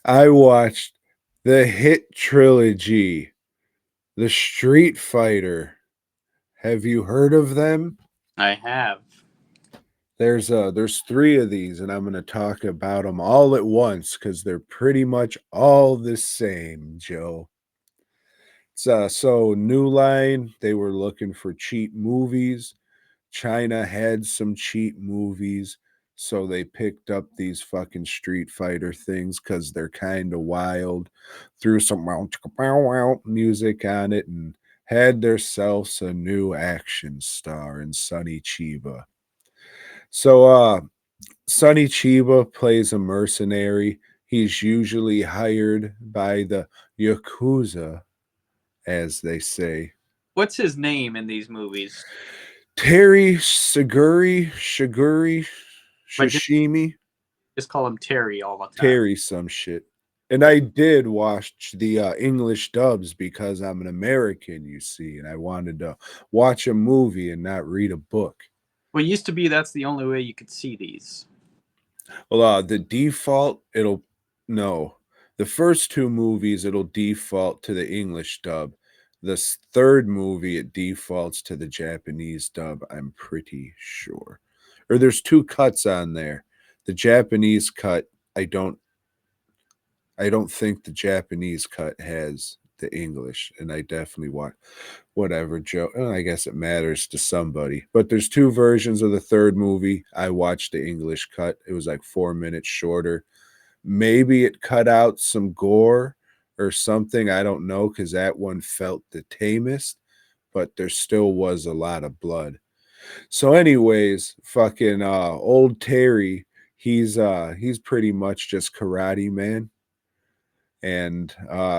I watched the hit trilogy, The Street Fighter. Have you heard of them? I have. There's three of these, and I'm gonna talk about them all at once because they're pretty much all the same, Joe. So New Line, they were looking for cheap movies. China had some cheap movies, so they picked up these fucking Street Fighter things because they're kind of wild. Threw some music on it and had themselves a new action star in Sonny Chiba. So Sonny Chiba plays a mercenary. He's usually hired by the Yakuza, as they say. What's his name in these movies? Terry Shiguri, But Shishimi, just call him Terry all the time. Terry some shit. And I did watch the English dubs because I'm an American, you see, and I wanted to watch a movie and not read a book. Well, it used to be that's the only way you could see these. Well, the default, it'll no. The first two movies, it'll default to the English dub. This third movie, it defaults to the Japanese dub, I'm pretty sure. Or there's two cuts on there. The Japanese cut, I don't I don't think the Japanese cut has the English, and I definitely want whatever Joe. I guess it matters to somebody, but there's two versions of the third movie. I watched the English cut. It was like 4 minutes shorter. Maybe it cut out some gore or something. I don't know because that one felt the tamest, but there still was a lot of blood. So, anyways, fucking old Terry, he's pretty much just karate man, and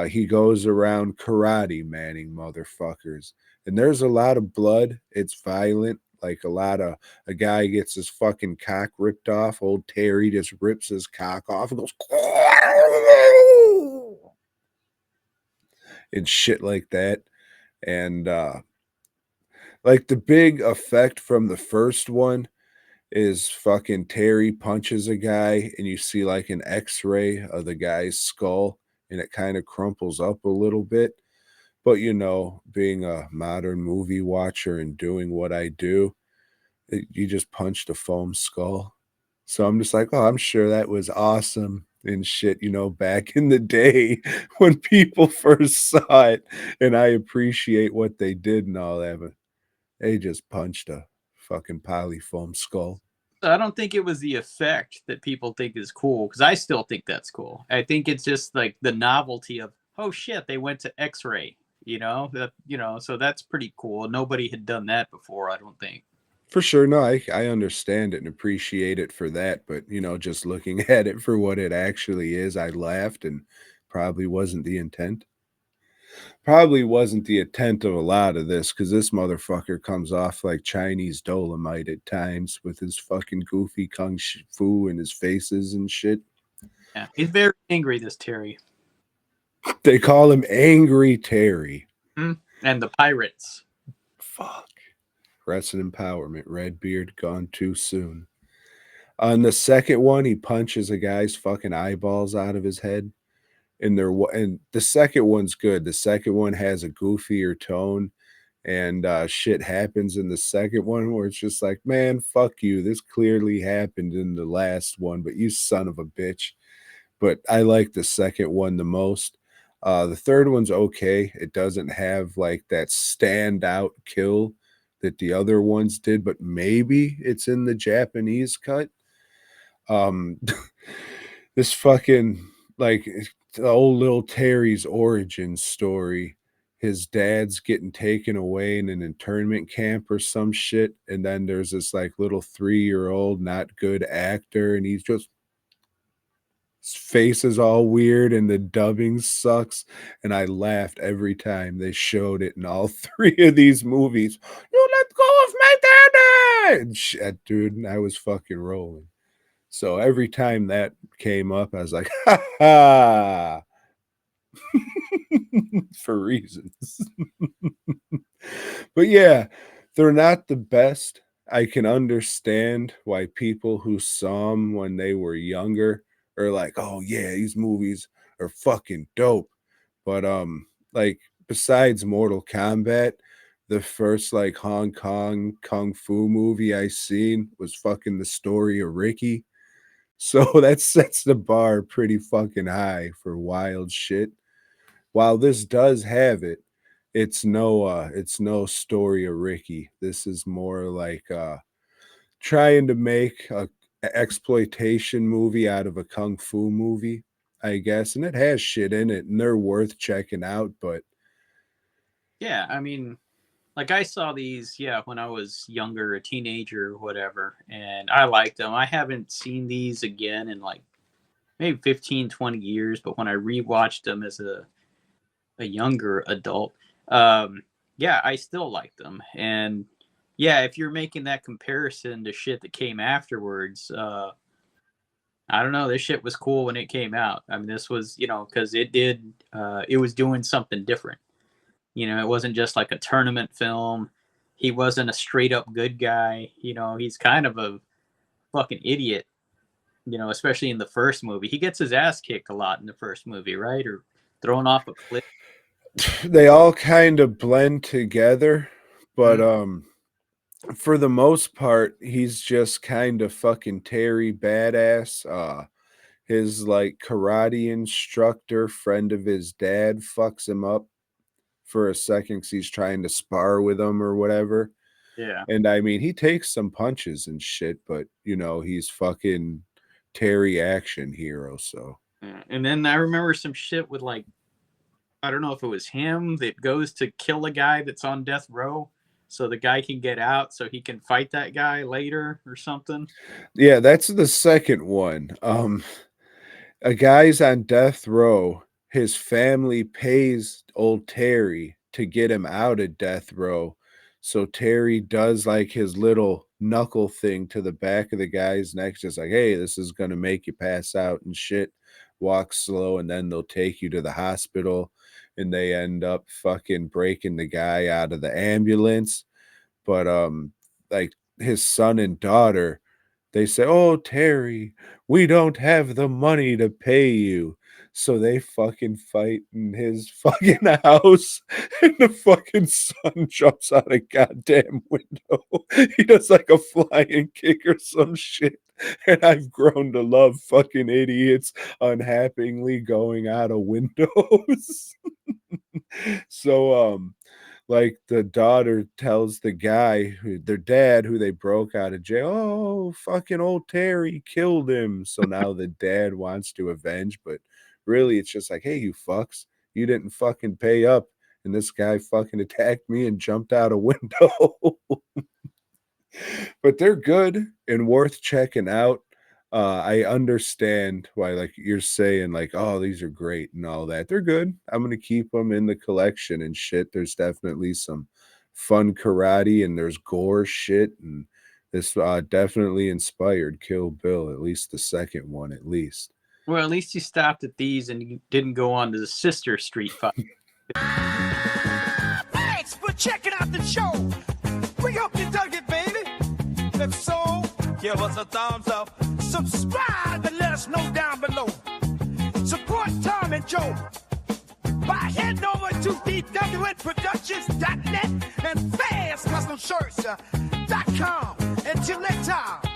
he goes around karate manning motherfuckers. And there's a lot of blood. It's violent. Like a guy gets his fucking cock ripped off. Old Terry just rips his cock off and goes and shit like that. And like the big effect from the first one is fucking Terry punches a guy and you see like an x-ray of the guy's skull and it kind of crumples up a little bit. But being a modern movie watcher and doing what I do, you just punched a foam skull. So I'm just like, oh, I'm sure that was awesome and shit, back in the day when people first saw it. And I appreciate what they did and all that, but they just punched a fucking polyfoam skull. So I don't think it was the effect that people think is cool because I still think that's cool. I think it's just like the novelty of oh shit they went to X-ray. So that's pretty cool. Nobody had done that before. I don't think. For sure. No, I understand it and appreciate it for that. But, just looking at it for what it actually is, I laughed and probably wasn't the intent. Probably wasn't the intent of a lot of this because this motherfucker comes off like Chinese Dolomite at times with his fucking goofy kung fu and his faces and shit. Yeah, he's very angry. This Terry. They call him Angry Terry. And the pirates. Fuck. Rest in empowerment. Redbeard gone too soon. On the second one, he punches a guy's fucking eyeballs out of his head. And the second one's good. The second one has a goofier tone, and shit happens in the second one where it's just like, man, fuck you. This clearly happened in the last one, but you son of a bitch. But I like the second one the most. The third one's okay. It doesn't have like that standout kill that the other ones did, but maybe it's in the Japanese cut. Um, this fucking like the old little Terry's origin story. His dad's getting taken away in an internment camp or some shit, and then there's this like little 3-year-old not good actor, and he's just his face is all weird and the dubbing sucks. And I laughed every time they showed it in all three of these movies. You let go of my daddy! And shit, dude, and I was fucking rolling. So every time that came up, I was like, ha ha! For reasons. But yeah, they're not the best. I can understand why people who saw them when they were younger are like, oh yeah, these movies are fucking dope. But like besides Mortal Kombat, the first like Hong Kong kung fu movie I seen was fucking The Story of Ricky. So that sets the bar pretty fucking high for wild shit. While this does have it, it's no Story of Ricky. This is more like trying to make a exploitation movie out of a kung fu movie, I guess, and it has shit in it, and they're worth checking out. But Yeah, I mean, like I saw these, yeah, when I was younger, a teenager, or whatever, and I liked them. I haven't seen these again in like maybe 15, 20 years, but when I rewatched them as a younger adult, um, yeah, I still like them. And yeah, if you're making that comparison to shit that came afterwards, I don't know, this shit was cool when it came out. I mean, this was, because it was doing something different. It wasn't just like a tournament film. He wasn't a straight up good guy. He's kind of a fucking idiot, especially in the first movie. He gets his ass kicked a lot in the first movie, right? Or thrown off a cliff. they all kind of blend together. But Mhm. for the most part, he's just kind of fucking Terry badass. His like karate instructor, friend of his dad, fucks him up for a second because he's trying to spar with him or whatever. Yeah. And I mean, he takes some punches and shit, but he's fucking Terry action hero. So Yeah. And then I remember some shit with like, I don't know if it was him that goes to kill a guy that's on death row so the guy can get out so he can fight that guy later or something. yeah, that's the second one. A guy's on death row. His family pays old Terry to get him out of death row. So Terry does like his little knuckle thing to the back of the guy's neck, just like, hey, this is gonna make you pass out and shit. Walk slow, and then they'll take you to the hospital, and they end up fucking breaking the guy out of the ambulance. But like his son and daughter, they say, "Oh, Terry, we don't have the money to pay you." So they fucking fight in his fucking house, and the fucking son jumps out a goddamn window. He does like a flying kick or some shit. And I've grown to love fucking idiots unhappily going out of windows. So like the daughter tells the guy their dad who they broke out of jail, oh, fucking old Terry killed him. So now the dad wants to avenge, but really it's just like, hey, you fucks, you didn't fucking pay up, and this guy fucking attacked me and jumped out a window. But they're good and worth checking out. I understand why, like you're saying, like, oh, these are great and all that. They're good. I'm gonna keep them in the collection and shit. There's definitely some fun karate and there's gore shit, and this definitely inspired Kill Bill, at least the second one, at least. Well, at least you stopped at these and you didn't go on to the sister street fight. Thanks for checking out the show. We hope you dug it, baby. If so, give us a thumbs up. Subscribe and let us know down below. Support Tom and Joe by heading over to dwnproductions.net and fastcustomshirts.com. Until next time.